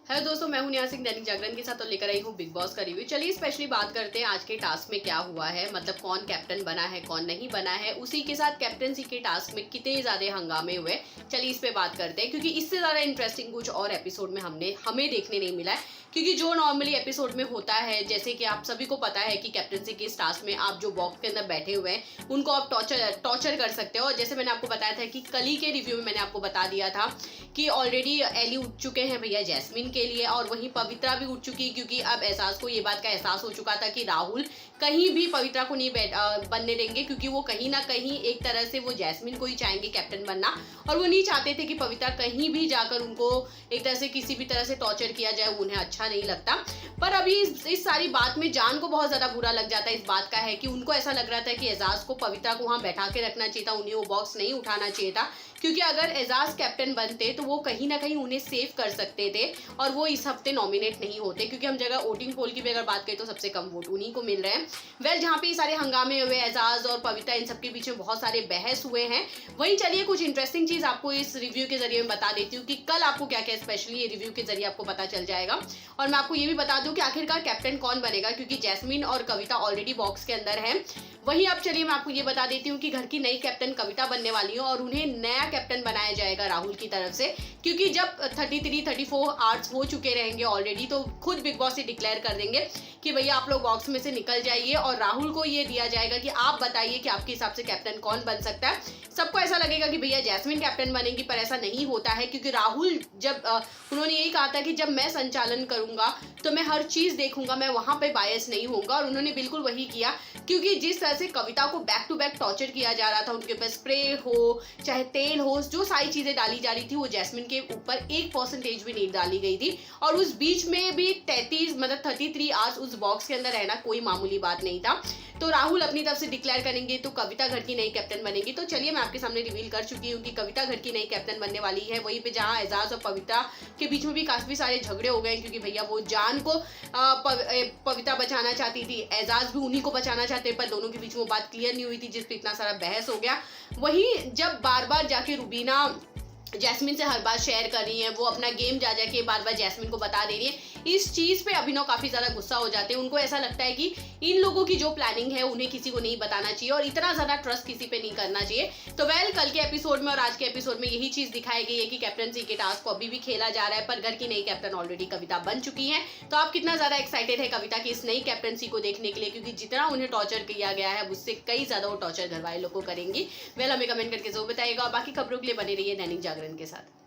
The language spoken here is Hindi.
हेलो दोस्तों, मैं हूं नेहा सिंह दैनिक जागरण के साथ और लेकर आई हूं बिग बॉस का रिव्यू। चलिए स्पेशली बात करते हैं आज के टास्क में क्या हुआ है, मतलब कौन कैप्टन बना है कौन नहीं बना है, उसी के साथ कैप्टनसी के टास्क में कितने ज्यादा हंगामे हुए। चलिए इस पे बात करते हैं क्योंकि इससे ज्यादा इंटरेस्टिंग कुछ और एपिसोड में हमें देखने नहीं मिला है। क्योंकि जो नॉर्मली एपिसोड में होता है, जैसे कि आप सभी को पता है कि कैप्टनसी के इस टास्क में आप जो बॉक्स के अंदर बैठे हुए हैं उनको आप टॉर्चर कर सकते हो। और जैसे मैंने आपको बताया था कि कल ही के रिव्यू में मैंने आपको बता दिया था कि ऑलरेडी एली उठ चुके हैं भैया जैस्मिन के लिए, और वहीं पवित्रा भी उठ चुकी है क्योंकि अब एहसास को ये बात का एहसास हो चुका था कि राहुल कहीं भी पवित्रा को नहीं बनने देंगे, क्योंकि वो कहीं ना कहीं एक तरह से वो जैस्मिन को ही चाहेंगे कैप्टन बनना, और वो नहीं चाहते थे कि पवित्रा कहीं भी जाकर उनको एक तरह से किसी भी तरह से टॉर्चर किया जाए, उन्हें अच्छा नहीं लगता। पर अभी इस सारी बात में जान को बहुत ज्यादा बुरा लग जाता है। इस बात का है कि उनको ऐसा लग रहा था कि एजाज को पवित्रा को वहां बैठा के रखना चाहिए था, उन्हें वो बॉक्स नहीं उठाना चाहिए था, क्योंकि अगर एजाज कैप्टन बनते तो वो कहीं ना कहीं उन्हें सेव कर सकते थे और वो इस हफ्ते नॉमिनेट नहीं होते। क्योंकि हम जगह वोटिंग पोल की भी अगर बात करें तो सबसे कम वोट उन्हीं को मिल रहे हैं। वेल, जहाँ पे ये सारे हंगामे हुए एजाज और पवित्रा इन सबके बीच में बहुत सारे बहस हुए हैं। वहीं चलिए कुछ इंटरेस्टिंग चीज आपको इस रिव्यू के जरिए बता देती हूँ कि कल आपको क्या क्या स्पेशली ये रिव्यू के जरिए आपको पता चल जाएगा। और मैं आपको ये भी बता दूं कि आखिरकार कैप्टन कौन बनेगा, क्योंकि जैस्मिन और कविता ऑलरेडी बॉक्स के अंदर है। वहीं अब चलिए मैं आपको ये बता देती हूँ कि घर की नई कैप्टन कविता बनने वाली है और उन्हें नया कैप्टन बनाया जाएगा राहुल की तरफ से। क्योंकि जब 33-34 आवर्स हो चुके रहेंगे ऑलरेडी, तो खुद बिग बॉस ही डिक्लेयर कर देंगे कि भैया आप लोग बॉक्स में से निकल जाइए, और राहुल को ये दिया जाएगा कि आप बताइए कि आपके हिसाब से कैप्टन कौन बन सकता है। सबको ऐसा लगेगा कि भैया जैस्मिन कैप्टन बनेगी, पर ऐसा नहीं होता है, क्योंकि राहुल जब उन्होंने यही कहा था कि जब मैं संचालन करूंगा तो मैं हर चीज देखूंगा, मैं वहां पे बायस नहीं होऊंगा, और उन्होंने बिल्कुल वही किया। क्योंकि जिस तरह से कविता को बैक टू बैक टॉर्चर किया जा रहा था, उनके ऊपर स्प्रे हो चाहे तेल हो, जो सारी चीजें डाली जा रही थी वो जैस्मिन के ऊपर 1% भी नहीं डाली गई थी। और उस बीच में भी 33 आवर्स उस बॉक्स के अंदर रहना कोई मामूली बात नहीं था। तो राहुल अपनी तरफ से डिक्लेयर करेंगे तो कविता घर की नई कैप्टन बनेगी। तो चलिए मैं आपके सामने रिवील कर चुकी हूँ कि कविता घर की नई कैप्टन बनने वाली है। वहीं पे जहाँ एजाज और पवित्रा के बीच में भी काफी सारे झगड़े हो गए, क्योंकि भैया वो जान को पवित्रा बचाना चाहती थी, एजाज भी उन्हीं को बचाना चाहते, पर दोनों के बीच में वो बात क्लियर नहीं हुई थी, जिस पे इतना सारा बहस हो गया। वहीं जब बार बार जाके रुबीना जैस्मिन से हर बात शेयर कर रही है, वो अपना गेम जा जाके बार बार जैस्मिन को बता दे रही है, इस चीज पे अभिनव काफी ज्यादा गुस्सा हो जाते हैं। उनको ऐसा लगता है कि इन लोगों की जो प्लानिंग है उन्हें किसी को नहीं बताना चाहिए और इतना ज्यादा ट्रस्ट किसी पे नहीं करना चाहिए। तो वेल, कल के एपिसोड में और आज के एपिसोड में यही चीज दिखाई गई है कि कैप्टनसी के टास्क को अभी भी खेला जा रहा है, पर घर की नई कैप्टन ऑलरेडी कविता बन चुकी है। तो आप कितना ज्यादा एक्साइटेड है कविता की इस नई कैप्टनसी को देखने के लिए, क्योंकि जितना उन्हें टॉर्चर किया गया है उससे कई ज्यादा वो टॉर्चर घर वाले लोग को करेंगी। वेल, हमें कमेंट करके जरूर बताइएगा और बाकी खबरों के लिए बने रहिए दैनिक जागरण के साथ।